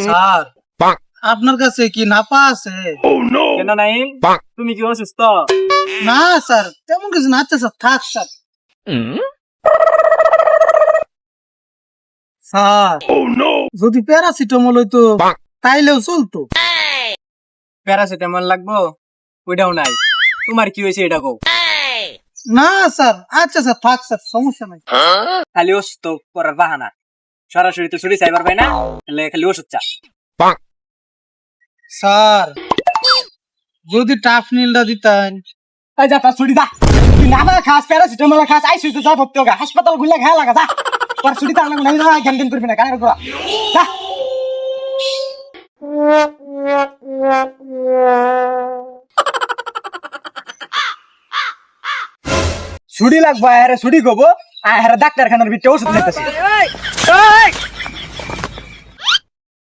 Sir আপনার কাছে কি নাপা আছে? কেন নাই? তুমি কি অসুস্থ? না স্যার, তেমন কিছু না। আচ্ছা স্যার, থাক স্যার। স্যার যদি প্যারাসিটামল হইতো তাইলেও চলতো। প্যারাসিটামল লাগবো? ওইটাও নাই। তোমার কি হয়েছে এটা কও। না স্যার, আচ্ছা স্যার, থাক স্যার, সমস্যা নাই। খালি অসুস্থ করার বাহানা, সরাসরি তো শরীর চাইবার পাই না, তাহলে খালি ওষুধ চা। স্যার যদি টাফ নীলটা দিতেন। এই যা তার ছুটি যা, তুই না না খাস প্যারাসিটামল খাস, আইসি তো যা ভর্তি হোগা, হাসপাতাল গুলা খেয়া লাগা যা। তোর ছুটি তার নাই না, জ্ঞান জ্ঞান করবি না কানের গোড়া যা। ছুটি লাগবো, আরে ছুটি গবো, আরে ডাক্তারখানার ভিতরে ওষুধ নিতেছি।